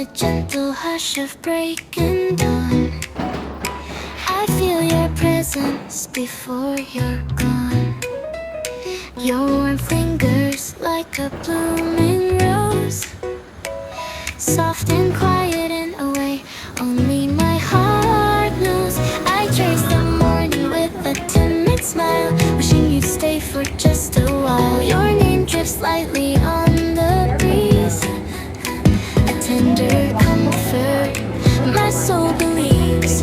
a gentle hush of breaking dawn. I feel your presence before you're gone. Your warmth lingers like a blooming rose, soft and quiet in a way only my heart knows. I trace the morning with a timid smile, wishing you'd stay for just a while. Your name drifts lightly on the breeze, a tender comfort my soul believes.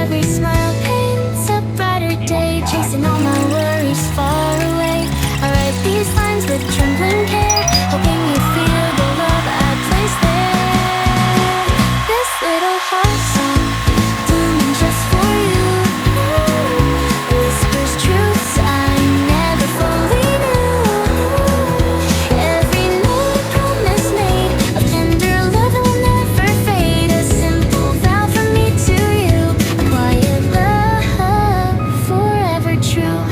Every smile paints a brighter day, chasing all my worries far away. I write these lines with trembling care, hoping you feel the love I place there. This little heart song, blooming just for you, whispers truths I never fully knew. Every note a promise made of tender love that will never fade. A simple vow from me to you, a quiet love forever true.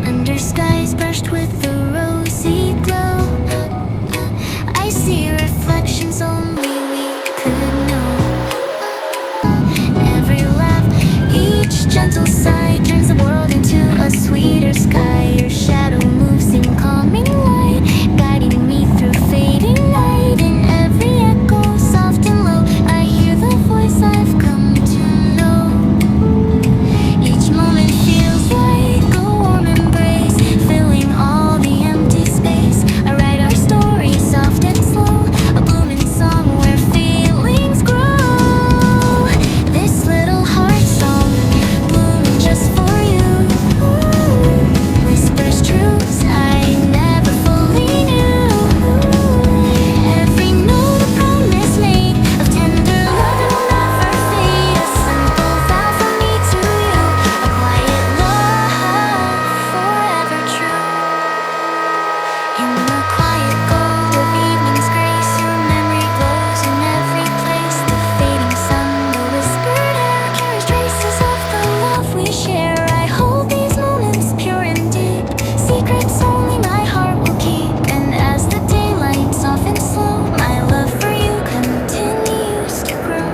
Under skies brushed with a rosy glow, I see reflections only we could know. Every laugh, each gentle sigh turns the world into a sweeter sky. Your shadow moves in calming light, guiding me through fading night. In every echo, soft and low, I hear the voice I've come to know. Each moment feels like a warm embrace, filling all the empty space. I write our story soft and slow, a blooming song where feelings grow. This little heart song, blooming just for you, whispers truths I never fully knew. Every note a promise made of tender love that will never fade. A simple vow from me to you, a quiet love forever true. In the quiet gold of evening's grace, your memory glows in every place. The fading sun, the whispered air, carries traces of the love we share. I hold these moments pure and deep, secrets only my heart will keep. And as the daylight softens slow, my love for you continues to grow.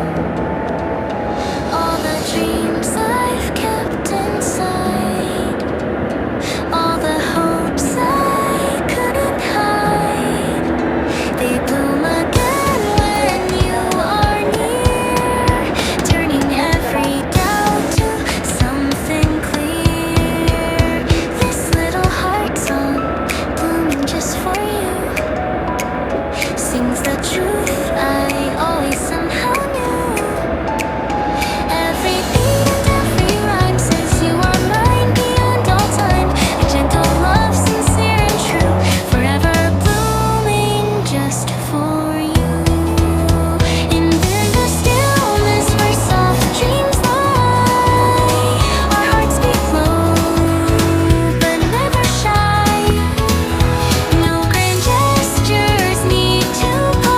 All the dreams I've kept inside, all the hopes I couldn't hide, they bloom again when you are near, turning every doubt to something clear. This little heart song, blooming just for you, sings the truth I always somehow knew. Every beat and every rhyme says you are mine beyond all time. A gentle love, sincere and true, forever blooming just for you. And in the stillness where soft dreams lie, our hearts beat low but never shy. No grand gestures need to call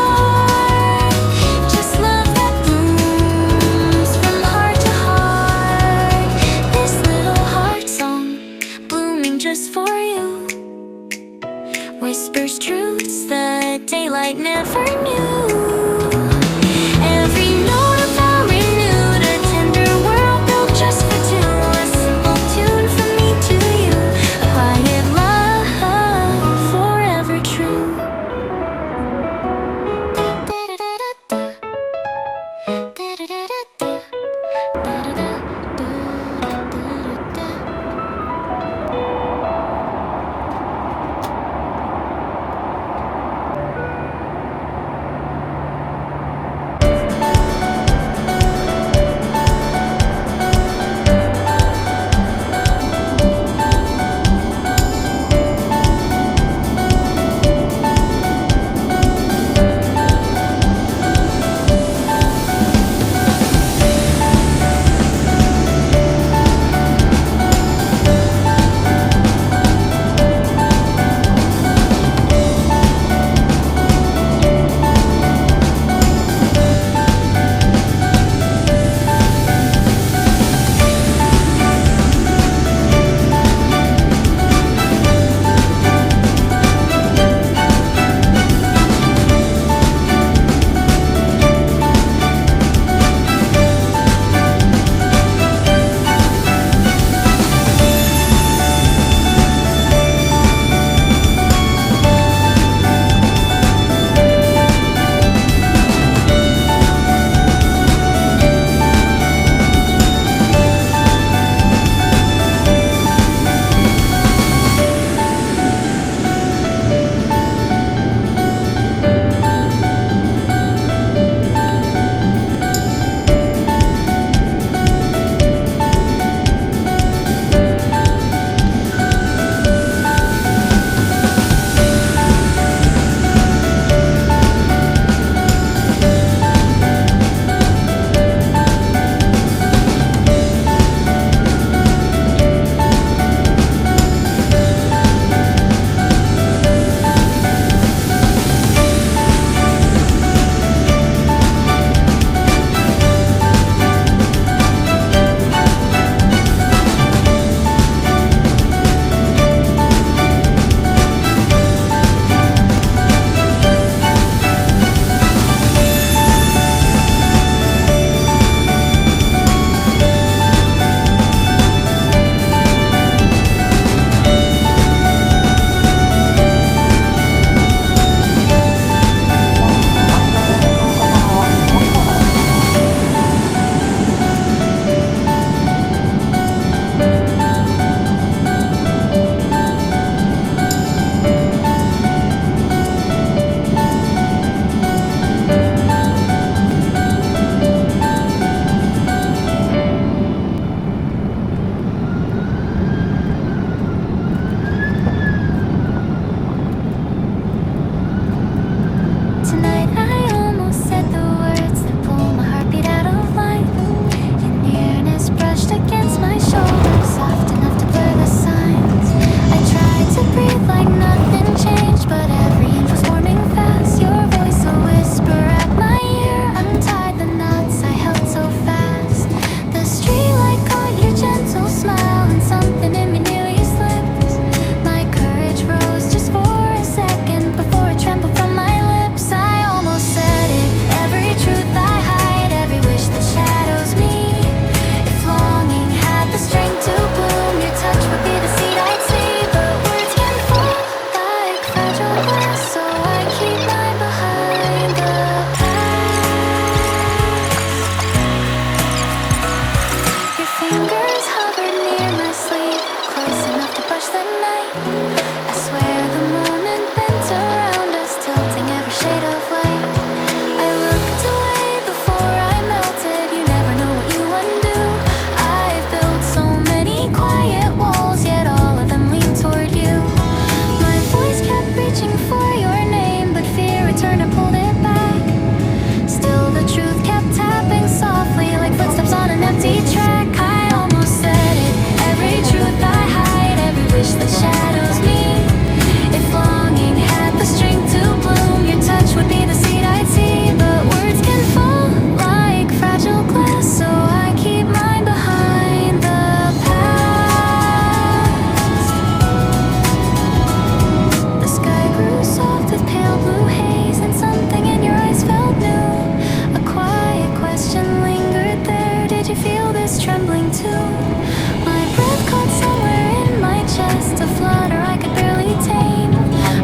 falling too. My breath caught somewhere in my chest, a flutter I could barely tame.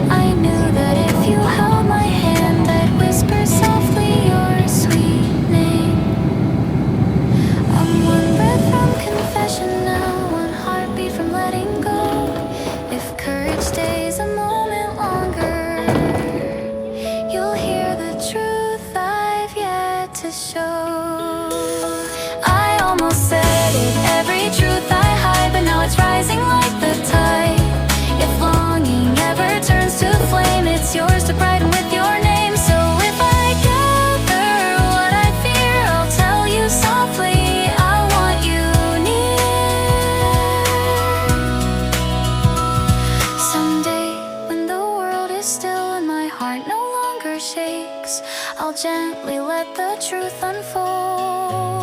I knew that if you held my hand, I'd whisper softly your sweet name. I'm one breath from confession now, one heartbeat from letting go. If courage stays a moment longer, you'll hear the truth I've yet to show. I almost said it, every truth I hide, but now it's rising like the tide. If longing ever turns to flame, it's yours to brighten with your name. So if I gather what I fear, I'll tell you softly, I want you near. Someday, when the world is still and my heart no longer shakes, I'll gently let the truth unfold.